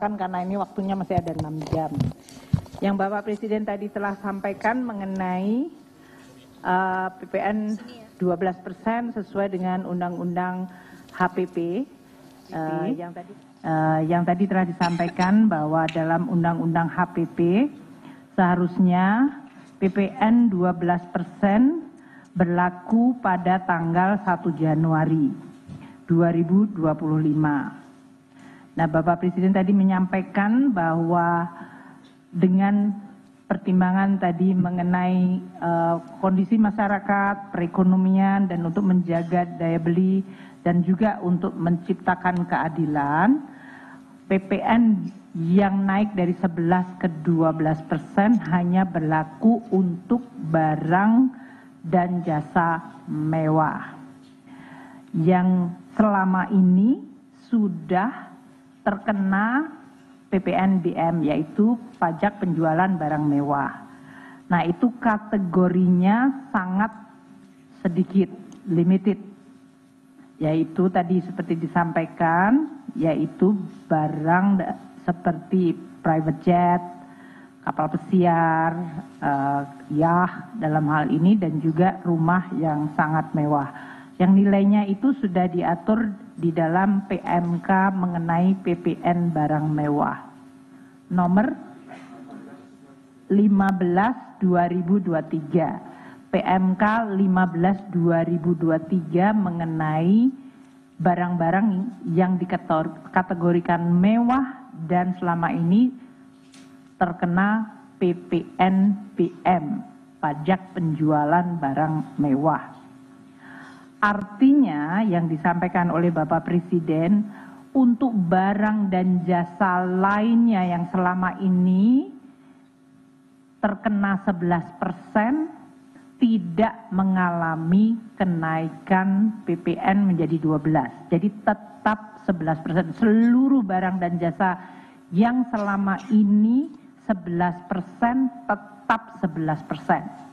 Karena ini waktunya masih ada 6 jam. Yang Bapak Presiden tadi telah sampaikan mengenai PPN 12% sesuai dengan Undang-Undang HPP. Yang tadi telah disampaikan bahwa dalam Undang-Undang HPP seharusnya PPN 12% berlaku pada tanggal 1 Januari 2025. Nah, Bapak Presiden tadi menyampaikan bahwa dengan pertimbangan tadi mengenai kondisi masyarakat, perekonomian, dan untuk menjaga daya beli dan juga untuk menciptakan keadilan, PPN yang naik dari 11 ke 12% hanya berlaku untuk barang dan jasa mewah yang selama ini sudah terkena PPNBM, yaitu pajak penjualan barang mewah. Nah, itu kategorinya sangat sedikit, limited, yaitu tadi seperti disampaikan, yaitu barang seperti private jet, kapal pesiar, yacht dalam hal ini, dan juga rumah yang sangat mewah. Yang nilainya itu sudah diatur di dalam PMK mengenai PPN barang mewah. Nomor 15/2023. PMK 15/2023 mengenai barang-barang yang dikategorikan mewah dan selama ini terkena PPNBM, pajak penjualan barang mewah. Artinya yang disampaikan oleh Bapak Presiden, untuk barang dan jasa lainnya yang selama ini terkena 11% tidak mengalami kenaikan PPN menjadi 12. Jadi tetap 11%. Seluruh barang dan jasa yang selama ini 11% tetap 11%.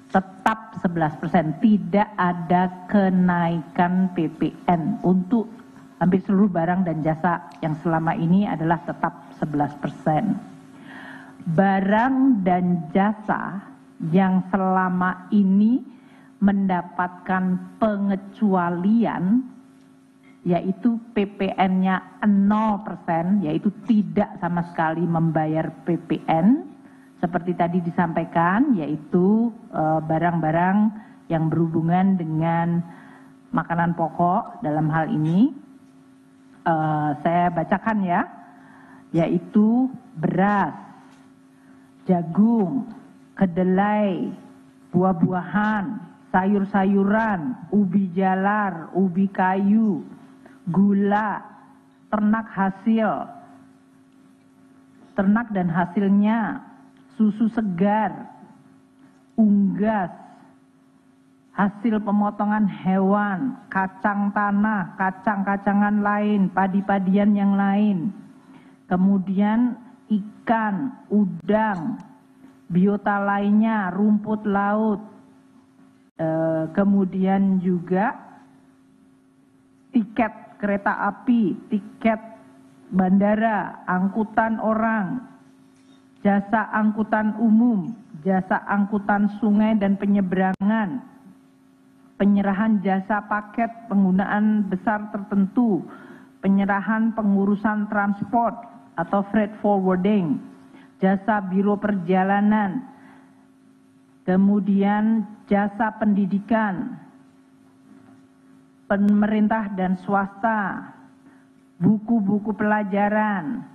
Tetap 11%, tidak ada kenaikan PPN untuk hampir seluruh barang dan jasa yang selama ini adalah tetap 11%. Barang dan jasa yang selama ini mendapatkan pengecualian, yaitu PPN-nya 0%, yaitu tidak sama sekali membayar PPN, seperti tadi disampaikan, yaitu barang-barang yang berhubungan dengan makanan pokok dalam hal ini. Saya bacakan ya, yaitu beras, jagung, kedelai, buah-buahan, sayur-sayuran, ubi jalar, ubi kayu, gula, ternak dan hasilnya, susu segar, unggas, hasil pemotongan hewan, kacang tanah, kacang-kacangan lain, padi-padian yang lain, kemudian ikan, udang, biota lainnya, rumput laut, kemudian juga tiket kereta api, tiket bandara, angkutan orang, jasa angkutan umum, jasa angkutan sungai dan penyeberangan, penyerahan jasa paket penggunaan besar tertentu, penyerahan pengurusan transport atau freight forwarding, jasa biro perjalanan, kemudian jasa pendidikan, pemerintah dan swasta, buku-buku pelajaran,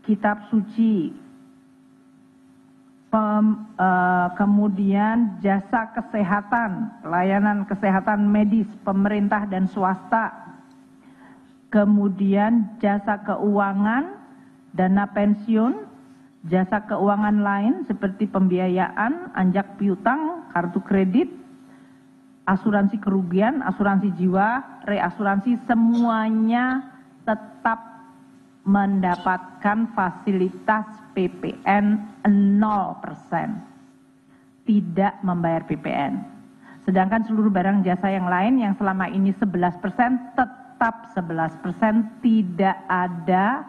kitab suci, kemudian jasa kesehatan, layanan kesehatan medis, pemerintah dan swasta, kemudian jasa keuangan, dana pensiun, jasa keuangan lain seperti pembiayaan, anjak piutang, kartu kredit, asuransi kerugian, asuransi jiwa, reasuransi, semuanya tetap mendapatkan fasilitas PPN 0%, tidak membayar PPN. Sedangkan seluruh barang jasa yang lain yang selama ini 11% tetap 11%, tidak ada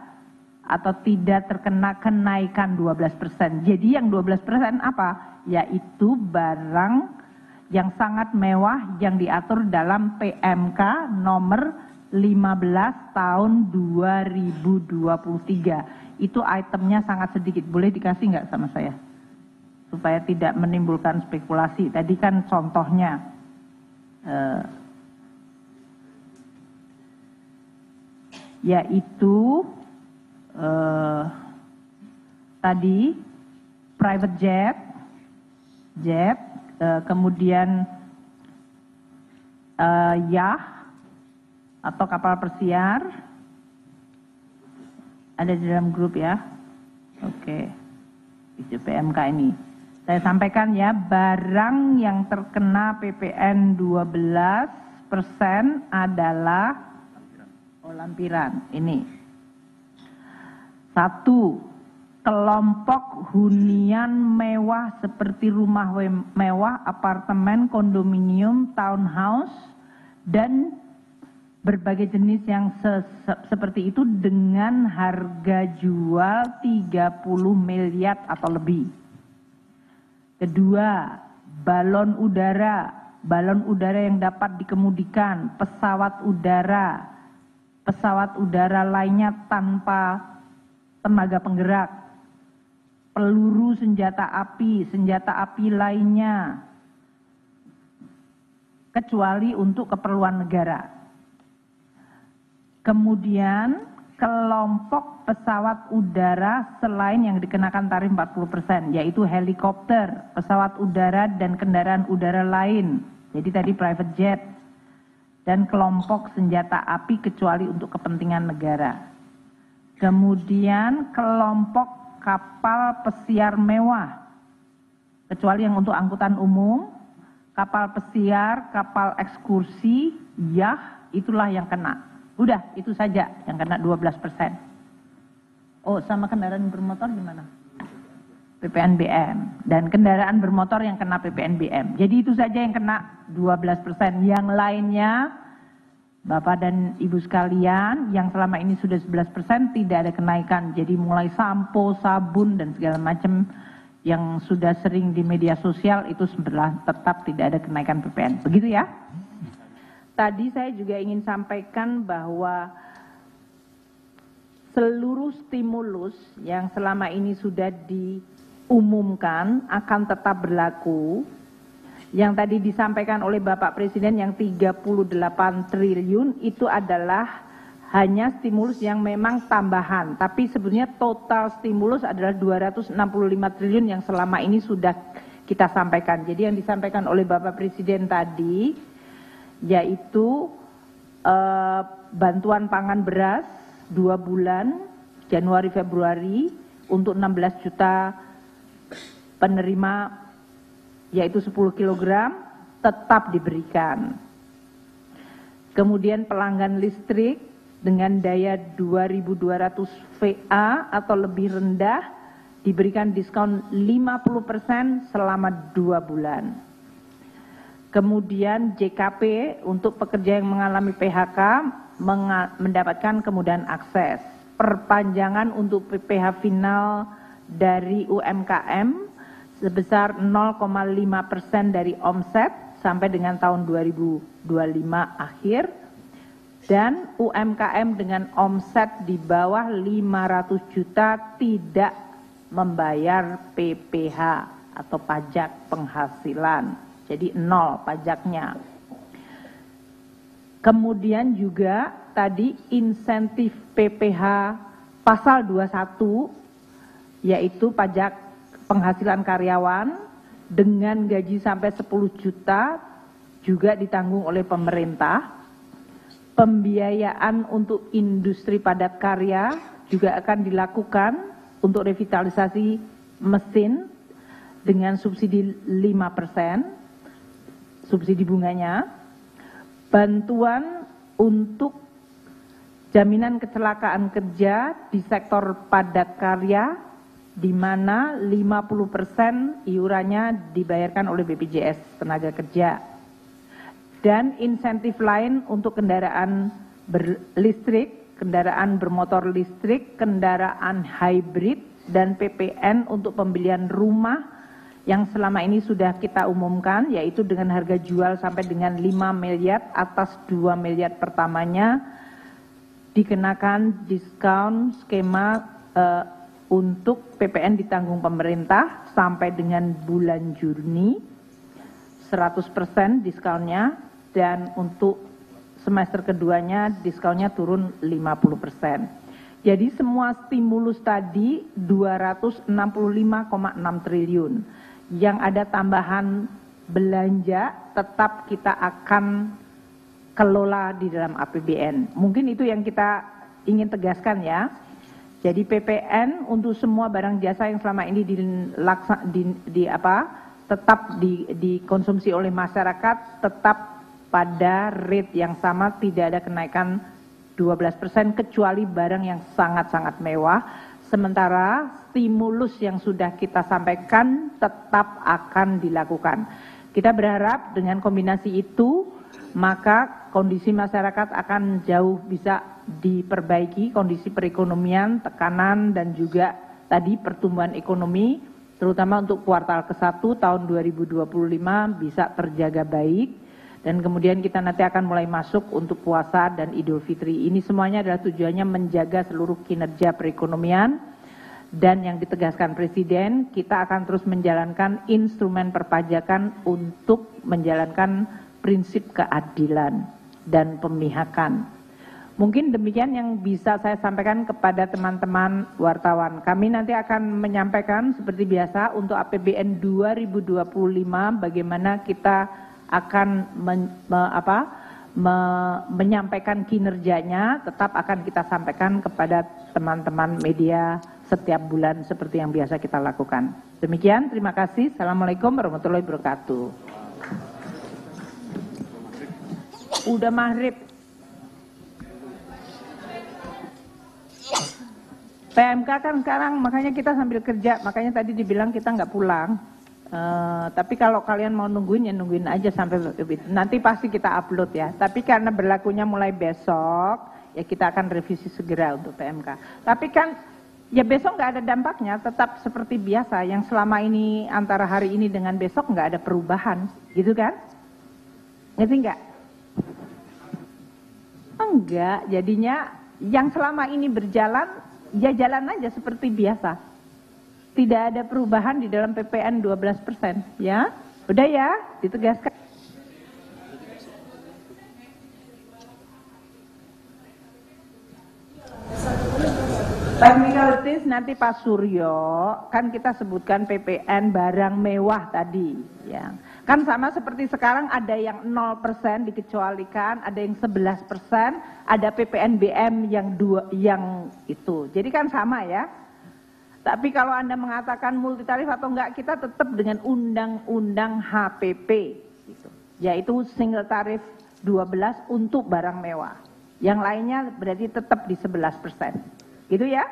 atau tidak terkena kenaikan 12%. Jadi yang 12% apa? Yaitu barang yang sangat mewah yang diatur dalam PMK nomor 15 tahun 2023. Itu itemnya sangat sedikit. Boleh dikasih nggak sama saya? Supaya tidak menimbulkan spekulasi. Tadi kan contohnya yaitu tadi private jet, kemudian yacht atau kapal pesiar, ada di dalam grup ya. Oke, itu PMK ini. Saya sampaikan ya, barang yang terkena PPN 12% adalah lampiran. Ini. 1. Kelompok hunian mewah seperti rumah mewah, apartemen, kondominium, townhouse, dan berbagai jenis yang seperti itu dengan harga jual 30 miliar atau lebih. Kedua, balon udara yang dapat dikemudikan, pesawat udara lainnya tanpa tenaga penggerak, peluru senjata api lainnya, kecuali untuk keperluan negara. Kemudian kelompok pesawat udara selain yang dikenakan tarif 40%, yaitu helikopter, pesawat udara dan kendaraan udara lain. Jadi tadi private jet dan kelompok senjata api kecuali untuk kepentingan negara. Kemudian kelompok kapal pesiar mewah, kecuali yang untuk angkutan umum, kapal pesiar, kapal ekskursi, yacht, itulah yang kena. Udah, itu saja yang kena 12%. Oh, sama kendaraan bermotor gimana? PPNBM. Dan kendaraan bermotor yang kena PPNBM. Jadi itu saja yang kena 12%. Yang lainnya, Bapak dan Ibu sekalian, yang selama ini sudah 11% tidak ada kenaikan. Jadi mulai sampo, sabun, dan segala macam yang sudah sering di media sosial itu sebenarnya tetap tidak ada kenaikan PPN. Begitu ya? Tadi saya juga ingin sampaikan bahwa seluruh stimulus yang selama ini sudah diumumkan akan tetap berlaku. Yang tadi disampaikan oleh Bapak Presiden yang 38 triliun itu adalah hanya stimulus yang memang tambahan. Tapi sebenarnya total stimulus adalah 265 triliun yang selama ini sudah kita sampaikan. Jadi yang disampaikan oleh Bapak Presiden tadi yaitu bantuan pangan beras 2 bulan Januari Februari untuk 16 juta penerima yaitu 10 kg tetap diberikan. Kemudian pelanggan listrik dengan daya 2200 VA atau lebih rendah diberikan diskon 50% selama 2 bulan. Kemudian JKP untuk pekerja yang mengalami PHK mendapatkan kemudahan akses. Perpanjangan untuk PPh final dari UMKM sebesar 0,5% dari omset sampai dengan tahun 2025 akhir. Dan UMKM dengan omset di bawah 500 juta tidak membayar PPh atau pajak penghasilan. Jadi 0 pajaknya. Kemudian juga tadi insentif PPh pasal 21 yaitu pajak penghasilan karyawan dengan gaji sampai 10 juta juga ditanggung oleh pemerintah. Pembiayaan untuk industri padat karya juga akan dilakukan untuk revitalisasi mesin dengan subsidi 5%. Subsidi bunganya, bantuan untuk jaminan kecelakaan kerja di sektor padat karya di mana 50% iurannya dibayarkan oleh BPJS Tenaga Kerja. Dan insentif lain untuk kendaraan berlistrik kendaraan bermotor listrik, kendaraan hybrid, dan PPN untuk pembelian rumah yang selama ini sudah kita umumkan, yaitu dengan harga jual sampai dengan 5 miliar, atas 2 miliar pertamanya dikenakan diskon skema untuk PPN ditanggung pemerintah sampai dengan bulan Juni, 100% diskonnya, dan untuk semester keduanya diskonnya turun 50%. Jadi semua stimulus tadi 265,6 triliun. Yang ada tambahan belanja tetap kita akan kelola di dalam APBN. Mungkin itu yang kita ingin tegaskan ya. Jadi PPN untuk semua barang jasa yang selama ini tetap dikonsumsi oleh masyarakat tetap pada rate yang sama, tidak ada kenaikan 12% kecuali barang yang sangat-sangat mewah. Sementara stimulus yang sudah kita sampaikan tetap akan dilakukan. Kita berharap dengan kombinasi itu maka kondisi masyarakat akan jauh bisa diperbaiki, kondisi perekonomian, tekanan, dan juga tadi pertumbuhan ekonomi, terutama untuk kuartal ke-1 tahun 2025 bisa terjaga baik. Dan kemudian kita nanti akan mulai masuk untuk puasa dan Idul Fitri. Ini semuanya adalah tujuannya menjaga seluruh kinerja perekonomian. Dan yang ditegaskan Presiden, kita akan terus menjalankan instrumen perpajakan untuk menjalankan prinsip keadilan dan pemihakan. Mungkin demikian yang bisa saya sampaikan kepada teman-teman wartawan. Kami nanti akan menyampaikan seperti biasa untuk APBN 2025 bagaimana kita akan menyampaikan kinerjanya, tetap akan kita sampaikan kepada teman-teman media setiap bulan seperti yang biasa kita lakukan. Demikian, terima kasih. Assalamualaikum warahmatullahi wabarakatuh. Udah maghrib. PMK kan sekarang, makanya kita sambil kerja, makanya tadi dibilang kita nggak pulang. Tapi kalau kalian mau nungguin ya nungguin aja sampai nanti pasti kita upload ya. Tapi karena berlakunya mulai besok ya kita akan revisi segera untuk PMK. Tapi kan ya besok nggak ada dampaknya, tetap seperti biasa. Yang selama ini antara hari ini dengan besok nggak ada perubahan, gitu kan? Ngerti nggak? Enggak, jadinya yang selama ini berjalan ya jalan aja seperti biasa. Tidak ada perubahan di dalam PPN 12%, ya. Udah ya, ditegaskan. Technicalities nanti Pak Suryo, kan kita sebutkan PPN barang mewah tadi, ya. Kan sama seperti sekarang ada yang 0% dikecualikan, ada yang 11%, ada PPNBM yang itu. Jadi kan sama ya. Tapi kalau Anda mengatakan multitarif atau enggak, kita tetap dengan Undang-Undang HPP, gitu. Yaitu single tarif 12 untuk barang mewah. Yang lainnya berarti tetap di 11%. Gitu ya?